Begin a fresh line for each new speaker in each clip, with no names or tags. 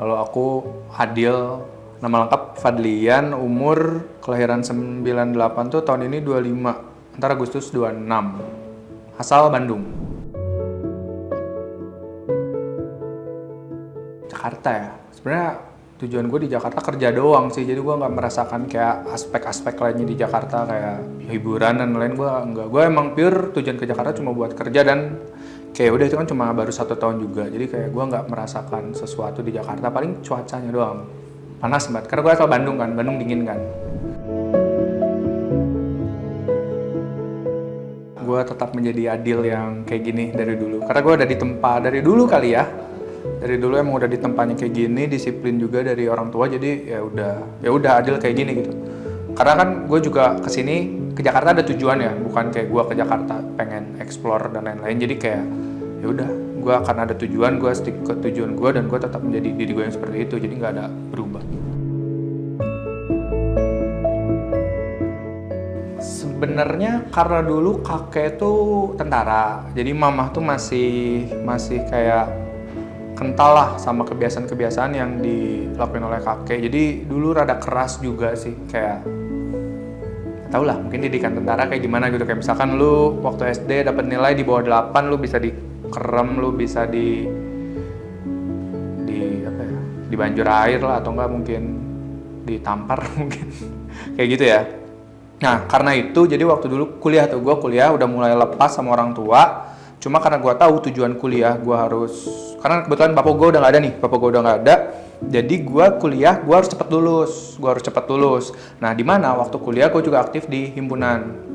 Kalau aku Adil, nama lengkap Fadlian, umur kelahiran 98 tuh tahun ini 25, antara Agustus 26. Asal Bandung. Jakarta ya. Sebenarnya tujuan gue di Jakarta kerja doang sih, jadi gue nggak merasakan kayak aspek-aspek lainnya di Jakarta kayak hiburan dan lain. Gue nggak. Gue emang pure tujuan ke Jakarta cuma buat kerja dan kayak udah itu kan cuma baru 1 tahun juga, jadi kayak gue nggak merasakan sesuatu di Jakarta, paling cuacanya doang panas banget karena gue asal Bandung kan, Bandung dingin kan. Gue tetap menjadi Adil yang kayak gini dari dulu karena gue udah ditempa dari dulu kali ya, dari dulu emang udah ditempanya kayak gini, disiplin juga dari orang tua, jadi ya udah Adil kayak gini gitu. Karena kan gue juga kesini ke Jakarta ada tujuan ya, bukan kayak gue ke Jakarta pengen explore dan lain-lain, jadi kayak ya udah gue karena ada tujuan, gue stick ke tujuan gue dan gue tetap menjadi diri gue yang seperti itu, jadi nggak ada berubah. Sebenarnya karena dulu kakek tuh tentara, jadi mamah tuh masih kayak kental lah sama kebiasaan-kebiasaan yang dilakuin oleh kakek. Jadi dulu rada keras juga sih, kayak tau lah mungkin didikan tentara kayak gimana gitu. Kayak misalkan lu waktu SD dapat nilai di bawah 8, lu bisa dikerem, lu bisa di apa ya, dibanjur air lah, atau enggak mungkin ditampar mungkin kayak gitu ya. Nah karena itu jadi waktu dulu kuliah udah mulai lepas sama orang tua. Cuma karena gue tahu tujuan kuliah gue harus, karena kebetulan bapak gue udah nggak ada, jadi gue kuliah gue harus cepet lulus. Nah di mana waktu kuliah gue juga aktif di himpunan.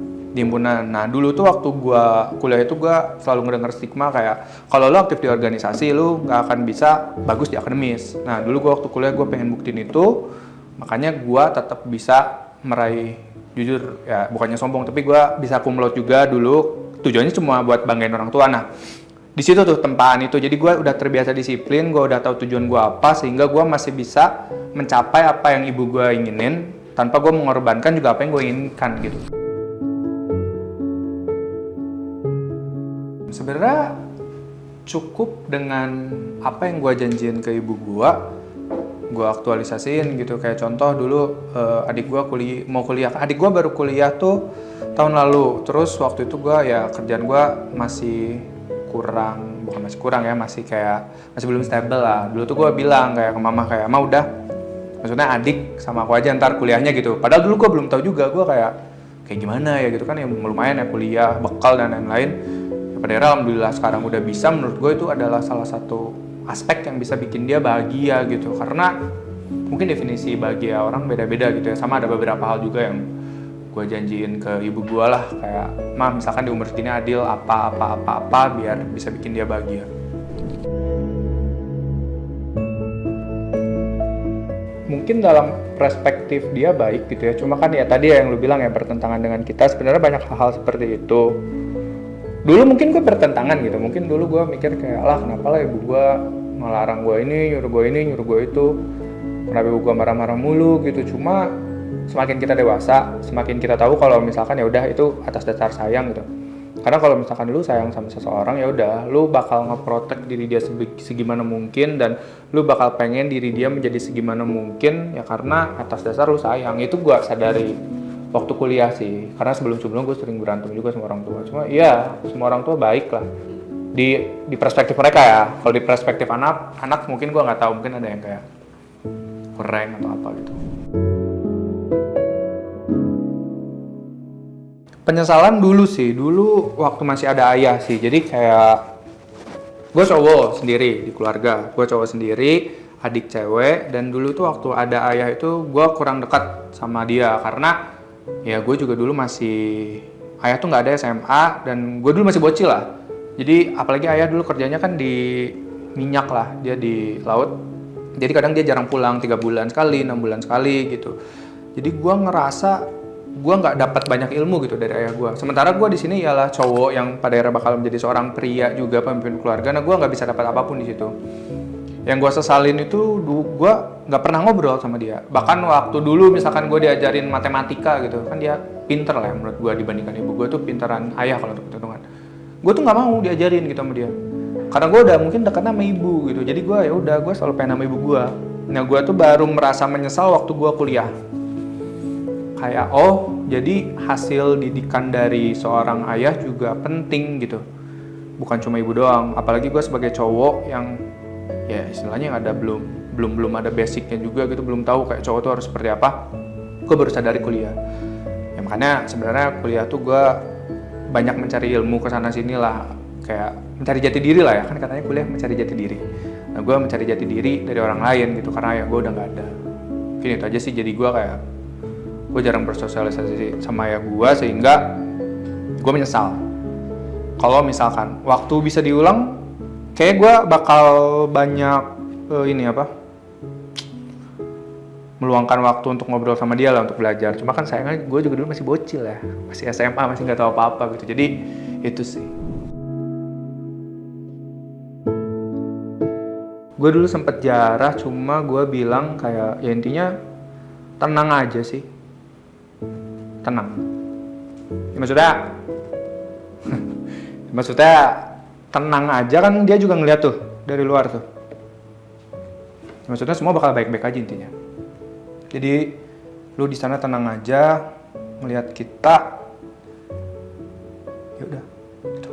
Nah dulu tuh waktu gue kuliah itu gue selalu ngedenger stigma kayak kalau lo aktif di organisasi lo nggak akan bisa bagus di akademis. Nah dulu gue waktu kuliah gue pengen buktiin itu, makanya gue tetap bisa meraih, jujur ya bukannya sombong, tapi gue bisa cum laude juga dulu. Tujuannya cuma buat banggain orang tua. Nah di situ tuh tempaan itu, jadi gue udah terbiasa disiplin, gue udah tahu tujuan gue apa, sehingga gue masih bisa mencapai apa yang ibu gue inginin tanpa gue mengorbankan juga apa yang gue inginkan gitu. Sebenarnya cukup dengan apa yang gue janjiin ke ibu gue aktualisasiin gitu. Kayak contoh dulu adik gue mau kuliah, adik gue baru kuliah tuh tahun lalu. Terus waktu itu gue ya kerjaan gue masih belum stable lah. Dulu tuh gue bilang kayak ke mama kayak, "Ma udah, maksudnya adik sama aku aja ntar kuliahnya gitu." Padahal dulu gue belum tahu juga gue kayak gimana ya gitu kan, ya lumayan ya kuliah, bekal dan lain-lain. Ya, pada akhirnya alhamdulillah sekarang udah bisa. Menurut gue itu adalah salah satu aspek yang bisa bikin dia bahagia gitu. Karena mungkin definisi bahagia orang beda-beda gitu ya. Sama ada beberapa hal juga yang gue janjiin ke ibu gue lah, kayak "Ma misalkan di umur segini Adil apa biar bisa bikin dia bahagia." Mungkin dalam perspektif dia baik gitu ya, cuma kan ya tadi yang lu bilang ya bertentangan dengan kita. Sebenarnya banyak hal seperti itu. Dulu mungkin gue bertentangan gitu, mungkin dulu gue mikir kayak lah kenapa lah ibu gue melarang gue ini, nyuruh gue itu, kenapa ibu gue marah-marah mulu gitu. Cuma semakin kita dewasa, semakin kita tahu kalau misalkan ya udah itu atas dasar sayang gitu. Karena kalau misalkan lu sayang sama seseorang ya udah, lu bakal ngeprotek diri dia segimana mungkin, dan lu bakal pengen diri dia menjadi segimana mungkin ya karena atas dasar lu sayang. Itu gue sadari waktu kuliah sih, karena sebelum gue sering berantem juga sama orang tua. Cuma iya, semua orang tua baik lah di perspektif mereka ya. Kalau di perspektif anak mungkin gue nggak tahu, mungkin ada yang kayak kurang atau apa gitu. Penyesalan dulu waktu masih ada ayah sih. Jadi kayak gue cowok sendiri di keluarga, adik cewek, dan dulu tuh waktu ada ayah itu gue kurang dekat sama dia karena ya gue juga dulu masih, ayah tuh nggak ada SMA dan gue dulu masih bocil lah. Jadi apalagi ayah dulu kerjanya kan di minyak lah, dia di laut. Jadi kadang dia jarang pulang, 3 bulan sekali, 6 bulan sekali gitu. Jadi gue ngerasa gue nggak dapat banyak ilmu gitu dari ayah gue. Sementara gue di sini ialah cowok yang pada akhirnya bakal menjadi seorang pria juga, pemimpin keluarga. Nah gue nggak bisa dapat apapun di situ. Yang gue sesalin itu gue nggak pernah ngobrol sama dia. Bahkan waktu dulu misalkan gue diajarin matematika gitu, kan dia pinter lah menurut gue dibandingkan ibu gue tuh pinteran ayah kalau untuk hitungan. Gue tuh nggak mau diajarin gitu sama dia. karena gue udah mungkin dekat sama ibu gitu, jadi gue ya udah gue selalu pengen sama ibu gue. Nah gue tuh baru merasa menyesal waktu gue kuliah, kayak oh jadi hasil didikan dari seorang ayah juga penting gitu, bukan cuma ibu doang. Apalagi gue sebagai cowok yang ya istilahnya yang ada belum ada basicnya juga gitu, belum tahu kayak cowok tuh harus seperti apa. Gue baru sadari kuliah ya, makanya sebenarnya kuliah tuh gue banyak mencari ilmu kesana sini lah, kayak mencari jati diri lah ya, kan katanya kuliah mencari jati diri. Nah gue mencari jati diri dari orang lain gitu, karena ya gue udah nggak ada. Mungkin itu aja sih, jadi gue kayak gue jarang bersosialisasi sama ayah gue, sehingga gue menyesal. Kalau misalkan waktu bisa diulang, kayak gue bakal banyak meluangkan waktu untuk ngobrol sama dia lah, untuk belajar. Cuma kan sayangnya gue juga dulu masih bocil ya, masih SMA, masih nggak tahu apa-apa gitu. Jadi itu sih. Gue dulu sempet jarah, cuma gue bilang kayak ya intinya tenang aja sih, tenang. Ya, maksudnya tenang aja, kan dia juga ngeliat tuh dari luar tuh. Maksudnya semua bakal baik-baik aja intinya. Jadi lu di sana tenang aja, ngeliat kita, ya udah. Gitu.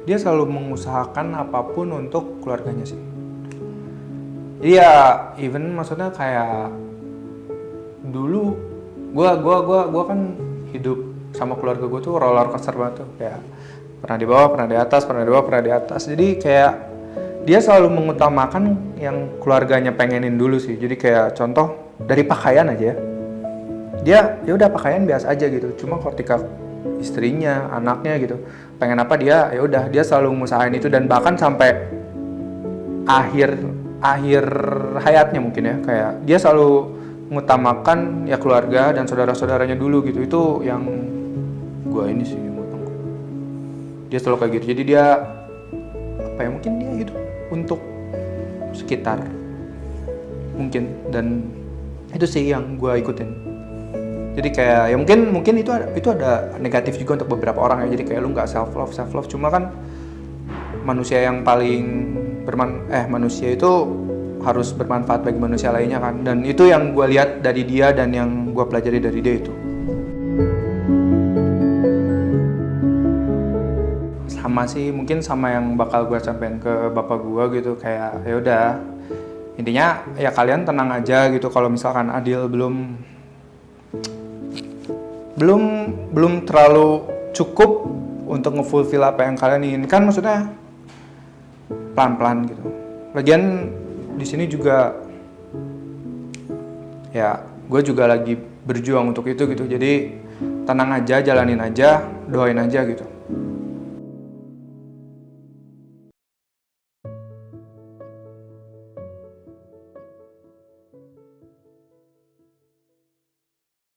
Dia selalu mengusahakan apapun untuk keluarganya sih. Iya, even maksudnya kayak dulu gua kan hidup sama keluarga gue tuh roller coaster banget tuh, kayak pernah di bawah, pernah di atas, pernah di bawah, pernah di atas. Jadi kayak dia selalu mengutamakan yang keluarganya pengenin dulu sih. Jadi kayak contoh dari pakaian aja ya. Dia ya udah pakaian biasa aja gitu. Cuma ketika istrinya, anaknya gitu pengen apa, dia ya udah dia selalu ngusahain itu, dan bahkan sampai akhir hayatnya mungkin ya, kayak dia selalu mengutamakan ya keluarga dan saudara-saudaranya dulu gitu. Itu yang gue ini sih, dia selalu kayak gitu. Jadi dia apa ya, mungkin dia hidup untuk sekitar mungkin, dan itu sih yang gue ikutin. Jadi kayak ya mungkin itu ada negatif juga untuk beberapa orang ya. Jadi kayak lu nggak self love, cuma kan manusia yang paling manusia itu harus bermanfaat bagi manusia lainnya kan, dan itu yang gue lihat dari dia dan yang gue pelajari dari dia itu. Sama sih, mungkin sama yang bakal gue sampein ke bapak gue gitu, kayak ya udah intinya ya kalian tenang aja gitu. Kalau misalkan Adil belum terlalu cukup untuk ngefulfill apa yang kalian inginkan, maksudnya pelan-pelan gitu. Lagian di sini juga ya gue juga lagi berjuang untuk itu gitu. Jadi tenang aja, jalanin aja, doain aja gitu.